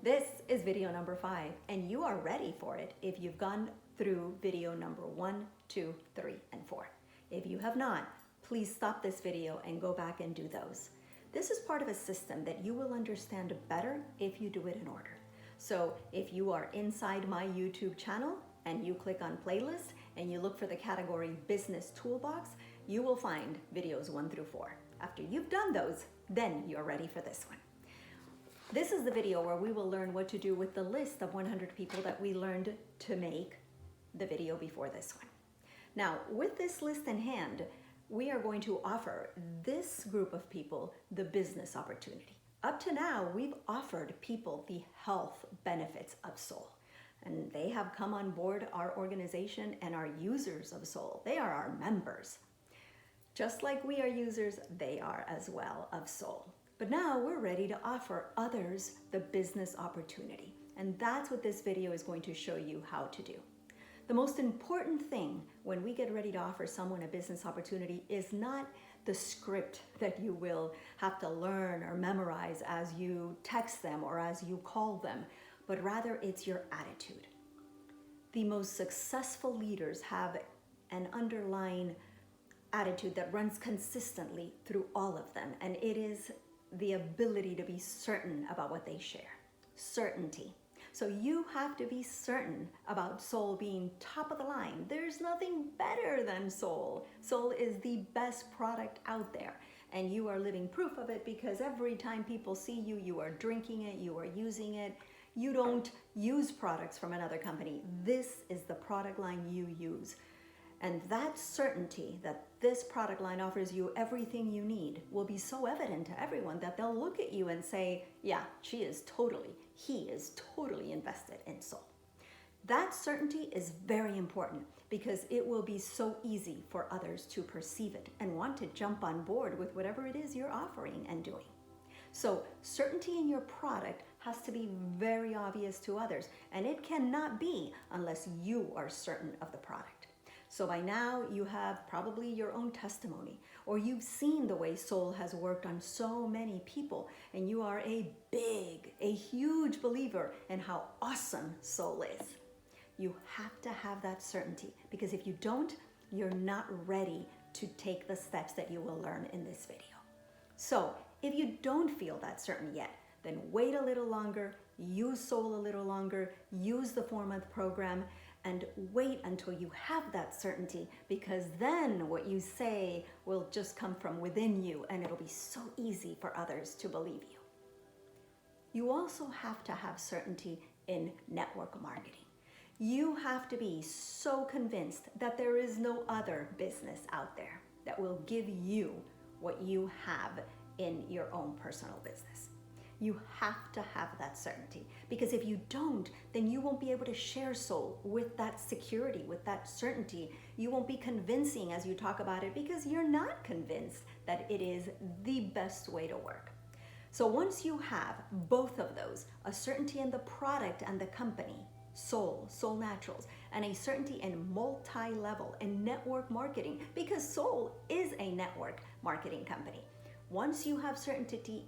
This is video number 5, and you are ready for it if you've gone through video number 1, 2, 3, and 4. If you have not, please stop this video and go back and do those. This is part of a system that you will understand better if you do it in order. So if you are inside my YouTube channel and you click on playlist and you look for the category Business Toolbox, you will find videos 1 through 4. After you've done those, then you're ready for this one. This is the video where we will learn what to do with the list of 100 people that we learned to make the video before this one. Now, with this list in hand, we are going to offer this group of people the business opportunity. Up to now, we've offered people the health benefits of Soul, and they have come on board our organization and are users of Soul. They are our members. Just like we are users, they are as well of Soul. But now we're ready to offer others the business opportunity, and that's what this video is going to show you how to do. The most important thing when we get ready to offer someone a business opportunity is not the script that you will have to learn or memorize as you text them or as you call them, but rather it's your attitude. The most successful leaders have an underlying attitude that runs consistently through all of them, and it is the ability to be certain about what they share. Certainty. So you have to be certain about Soul being top of the line. There's nothing better than Soul. Soul is the best product out there, and you are living proof of it because every time people see you, you are drinking it, you are using it. You don't use products from another company. This is the product line you use. And that certainty that this product line offers you everything you need will be so evident to everyone that they'll look at you and say, yeah, he is totally invested in Soul. That certainty is very important because it will be so easy for others to perceive it and want to jump on board with whatever it is you're offering and doing. So certainty in your product has to be very obvious to others, and it cannot be unless you are certain of the product. So by now you have probably your own testimony, or you've seen the way Soul has worked on so many people, and you are a huge believer in how awesome Soul is. You have to have that certainty, because if you don't, you're not ready to take the steps that you will learn in this video. So if you don't feel that certain yet, then wait a little longer, use Soul a little longer, use the 4-month program, and wait until you have that certainty, because then what you say will just come from within you and it'll be so easy for others to believe you. You also have to have certainty in network marketing. You have to be so convinced that there is no other business out there that will give you what you have in your own personal business. You have to have that certainty, because if you don't, then you won't be able to share Soul with that security, with that certainty. You won't be convincing as you talk about it because you're not convinced that it is the best way to work. So once you have both of those, a certainty in the product and the company, Soul Naturals, and a certainty in multi-level and network marketing, because Soul is a network marketing company. Once you have certainty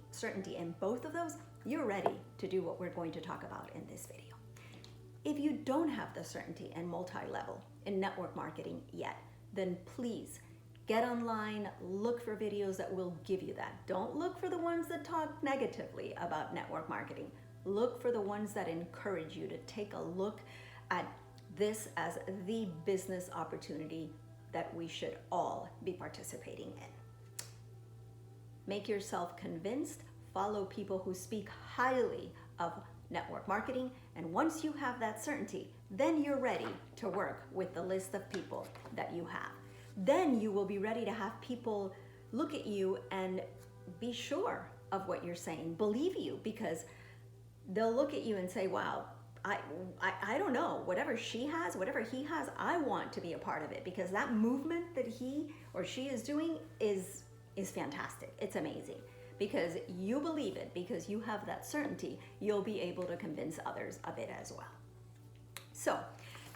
in both of those, you're ready to do what we're going to talk about in this video. If you don't have the certainty in multi-level in network marketing yet, then please get online, look for videos that will give you that. Don't look for the ones that talk negatively about network marketing. Look for the ones that encourage you to take a look at this as the business opportunity that we should all be participating in. Make yourself convinced, follow people who speak highly of network marketing, and once you have that certainty, then you're ready to work with the list of people that you have. Then you will be ready to have people look at you and be sure of what you're saying, believe you, because they'll look at you and say, wow, I don't know, whatever she has, whatever he has, I want to be a part of it, because that movement that he or she is doing is fantastic. It's amazing. Because you believe it, because you have that certainty, you'll be able to convince others of it as well. So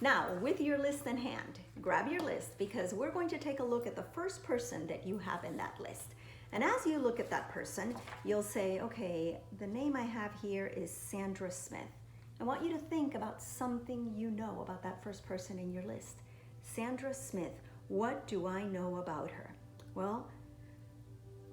now with your list in hand, grab your list, because we're going to take a look at the first person that you have in that list. And as you look at that person, you'll say, okay, the name I have here is Sandra Smith. I want you to think about something you know about that first person in your list. Sandra Smith, what do I know about her? Well,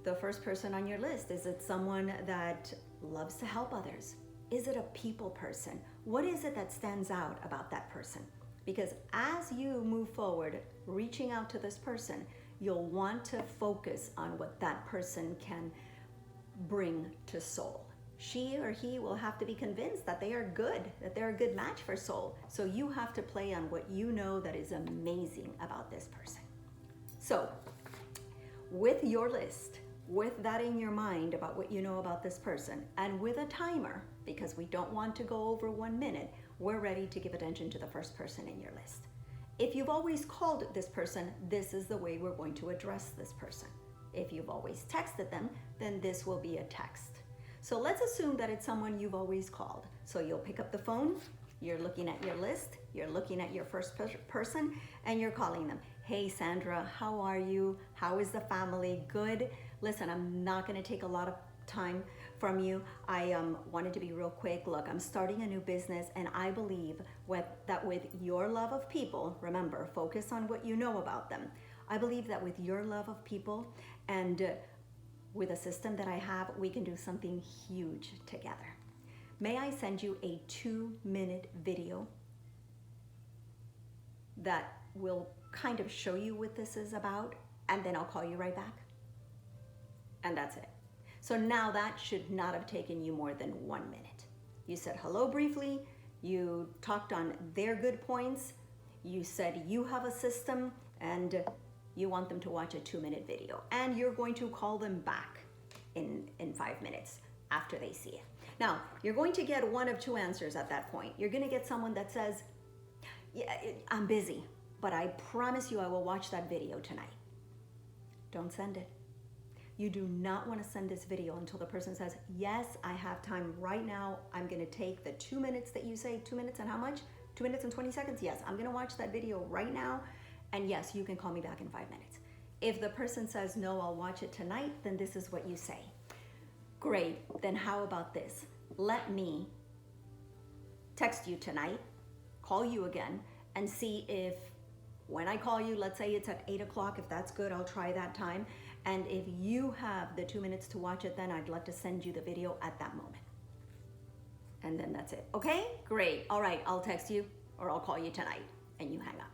the first person on your list, is it someone that loves to help others? Is it a people person? What is it that stands out about that person? Because as you move forward, reaching out to this person, you'll want to focus on what that person can bring to soul. She or he will have to be convinced that they are good, that they're a good match for soul. So you have to play on what you know that is amazing about this person. So with your list, with that in your mind about what you know about this person, and with a timer, because we don't want to go over 1 minute, we're ready to give attention to the first person in your list. If you've always called this person, this is the way we're going to address this person. If you've always texted them, then this will be a text. So let's assume that it's someone you've always called. So you'll pick up the phone, you're looking at your list, you're looking at your first person, and you're calling them. Hey Sandra, how are you? How is the family? Good. Listen, I'm not gonna take a lot of time from you. I wanted to be real quick. Look, I'm starting a new business, and I believe that with your love of people, remember, focus on what you know about them. I believe that with your love of people and with a system that I have, we can do something huge together. May I send you a 2-minute video that will kind of show you what this is about, and then I'll call you right back? And that's it. So now that should not have taken you more than 1 minute. You said hello briefly, you talked on their good points, you said you have a system, and you want them to watch a 2-minute video, and you're going to call them back in 5 minutes after they see it. Now, you're going to get one of two answers at that point. You're going to get someone that says, yeah, I'm busy, but I promise you I will watch that video tonight. Don't send it. You do not want to send this video until the person says, yes, I have time right now. I'm going to take the 2 minutes that you say. 2 minutes and how much? 2 minutes and 20 seconds? Yes, I'm going to watch that video right now. And yes, you can call me back in 5 minutes. If the person says, no, I'll watch it tonight, then this is what you say. Great, then how about this? Let me text you tonight, call you again, and see if when I call you, let's say it's at 8 o'clock, if that's good, I'll try that time. And if you have the 2 minutes to watch it, then I'd love to send you the video at that moment. And then that's it. Okay, great. All right, I'll text you or I'll call you tonight, and you hang up.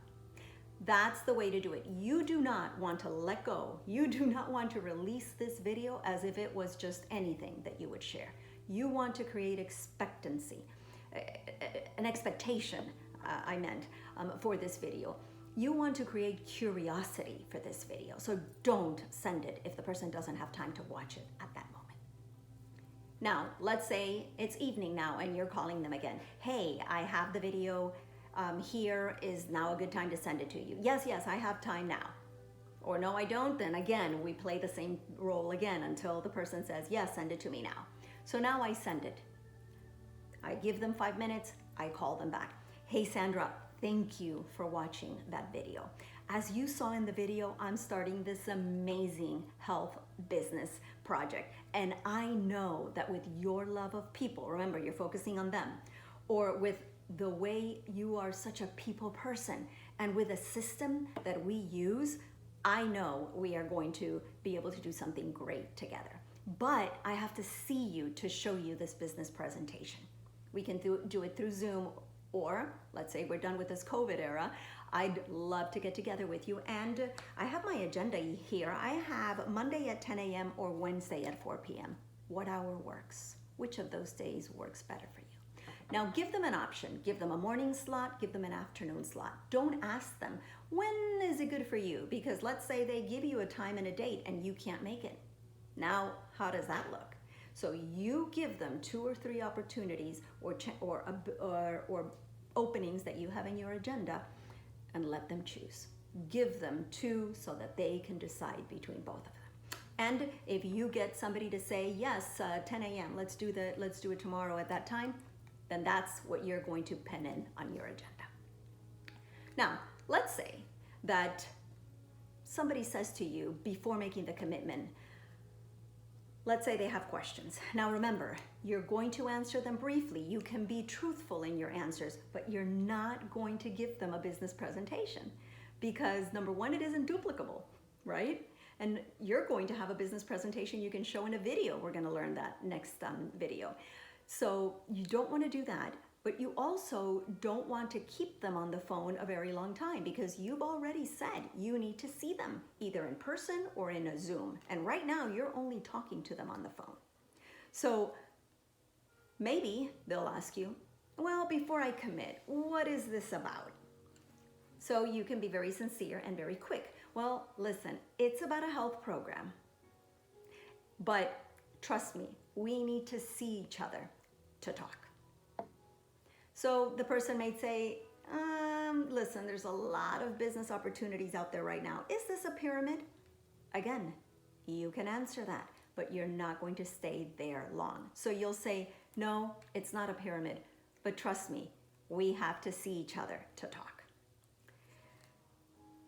That's the way to do it. You do not want to let go. You do not want to release this video as if it was just anything that you would share. You want to create expectancy, an expectation, for this video. You want to create curiosity for this video. So don't send it if the person doesn't have time to watch it at that moment. Now, let's say it's evening now and you're calling them again. Hey, I have the video. Here is now a good time to send it to you. Yes, I have time now. Or no, I don't. Then again, we play the same role again until the person says, yes, send it to me now. So now I send it. I give them 5 minutes. I call them back. Hey, Sandra, thank you for watching that video. As you saw in the video, I'm starting this amazing health business project. And I know that with your love of people, remember, you're focusing on them, or with the way you are such a people person, and with a system that we use, I know we are going to be able to do something great together. But I have to see you to show you this business presentation. We can do it through Zoom, or let's say we're done with this COVID era, I'd love to get together with you. And I have my agenda here. I have Monday at 10 a.m. or Wednesday at 4 p.m. What hour works? Which of those days works better for you? Now give them an option. Give them a morning slot, give them an afternoon slot. Don't ask them, when is it good for you? Because let's say they give you a time and a date and you can't make it. Now, how does that look? So you give them 2 or 3 opportunities or openings that you have in your agenda and let them choose. Give them 2 so that they can decide between both of them. And if you get somebody to say, yes, 10 a.m., let's do it tomorrow at that time, then that's what you're going to pen in on your agenda. Now, let's say that somebody says to you before making the commitment, Let's say they have questions. Now remember, you're going to answer them briefly. You can be truthful in your answers, but you're not going to give them a business presentation because number one, it isn't duplicable, right? And you're going to have a business presentation you can show in a video. We're going to learn that next video. So you don't want to do that, but you also don't want to keep them on the phone a very long time because you've already said you need to see them either in person or in a Zoom. And right now you're only talking to them on the phone. So maybe they'll ask you, well, before I commit, what is this about? So you can be very sincere and very quick. Well, listen, it's about a health program, but trust me, we need to see each other to talk. So the person may say, listen, there's a lot of business opportunities out there right now. Is this a pyramid? Again, you can answer that, but you're not going to stay there long. So you'll say, no, it's not a pyramid, but trust me, we have to see each other to talk.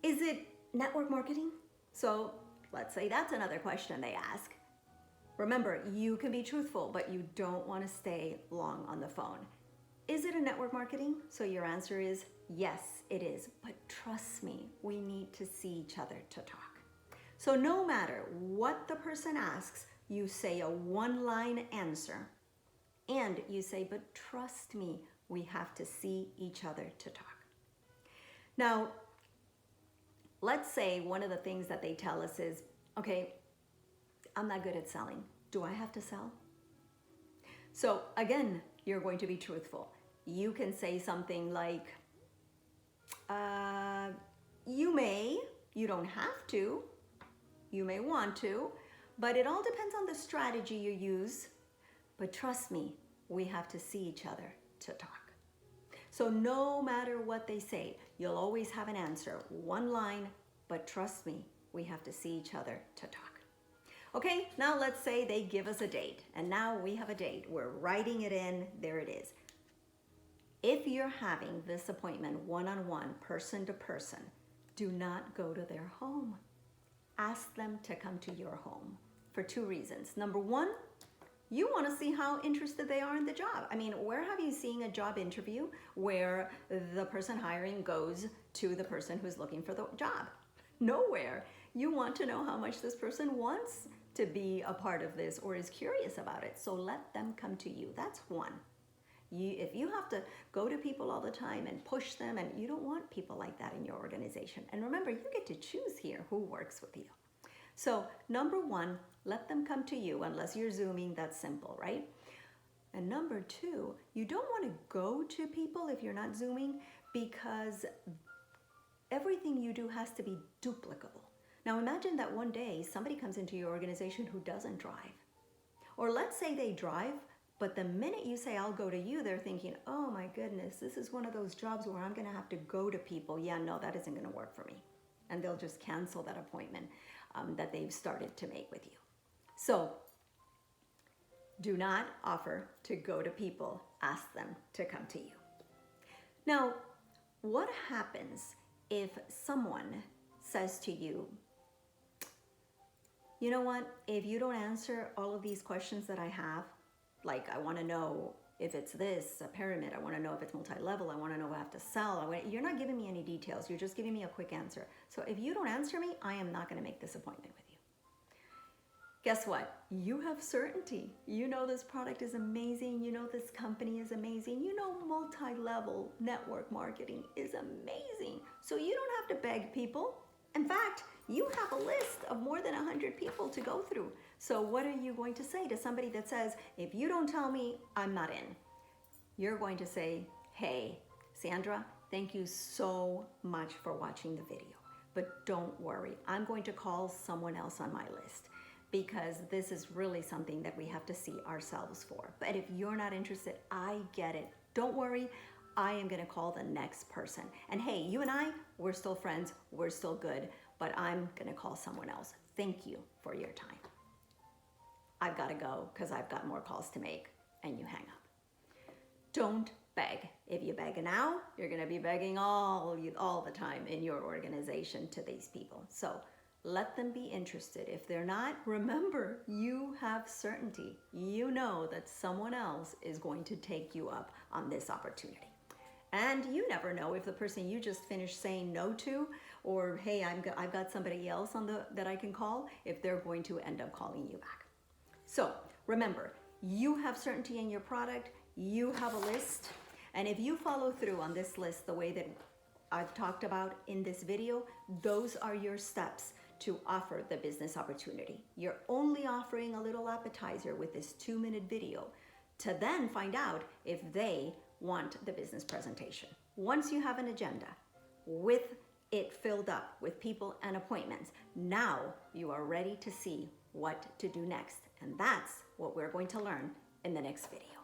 Is it network marketing? So let's say that's another question they ask. Remember, you can be truthful, but you don't want to stay long on the phone. Is it a network marketing? So your answer is yes, it is. But trust me, we need to see each other to talk. So no matter what the person asks, you say a one-line answer and you say, but trust me, we have to see each other to talk. Now, let's say one of the things that they tell us is, okay, I'm not good at selling. Do I have to sell? So again, you're going to be truthful. You can say something like, you don't have to, you may want to, but it all depends on the strategy you use. But trust me, we have to see each other to talk. So no matter what they say, you'll always have an answer, one line, but trust me, we have to see each other to talk. Okay, now let's say they give us a date, and now we have a date. We're writing it in, there it is. If you're having this appointment one-on-one, person to person, do not go to their home. Ask them to come to your home for two reasons. Number one, you want to see how interested they are in the job. I mean, where have you seen a job interview where the person hiring goes to the person who's looking for the job? Nowhere. You want to know how much this person wants to be a part of this or is curious about it. So let them come to you. That's one. If you have to go to people all the time and push them, and you don't want people like that in your organization. And remember, you get to choose here who works with you. So number one, let them come to you unless you're Zooming, that's simple, right? And number two, you don't want to go to people if you're not Zooming because everything you do has to be duplicable. Now imagine that one day somebody comes into your organization who doesn't drive. Or let's say they drive, but the minute you say, I'll go to you, they're thinking, oh my goodness, this is one of those jobs where I'm going to have to go to people. Yeah, no, that isn't going to work for me. And they'll just cancel that appointment that they've started to make with you. So do not offer to go to people. Ask them to come to you. Now, what happens if someone says to you, you know what, if you don't answer all of these questions that I have, like I want to know if it's this, a pyramid, I want to know if it's multi-level, I want to know if I have to sell, you're not giving me any details, you're just giving me a quick answer. So if you don't answer me, I am not going to make this appointment with you. Guess what? You have certainty. You know this product is amazing, you know this company is amazing, you know multi-level network marketing is amazing. So you don't have to beg people. In fact, you have a list of more than 100 people to go through. So what are you going to say to somebody that says, if you don't tell me, I'm not in? You're going to say, hey, Sandra, thank you so much for watching the video. But don't worry, I'm going to call someone else on my list because this is really something that we have to see ourselves for. But if you're not interested, I get it. Don't worry, I am going to call the next person. And hey, you and I, we're still friends, we're still good, but I'm going to call someone else. Thank you for your time. I've got to go because I've got more calls to make, and you hang up. Don't beg. If you beg now, you're going to be begging all the time in your organization to these people. So Let them be interested. If they're not, remember, you have certainty. You know that someone else is going to take you up on this opportunity. And you never know if the person you just finished saying no to, or hey, I've got somebody else that I can call, if they're going to end up calling you back. So remember, you have certainty in your product, you have a list, and if you follow through on this list the way that I've talked about in this video, those are your steps to offer the business opportunity. You're only offering a little appetizer with this 2-minute video to then find out if they want the business presentation. Once you have an agenda with it filled up with people and appointments, now you are ready to see what to do next. And that's what we're going to learn in the next video.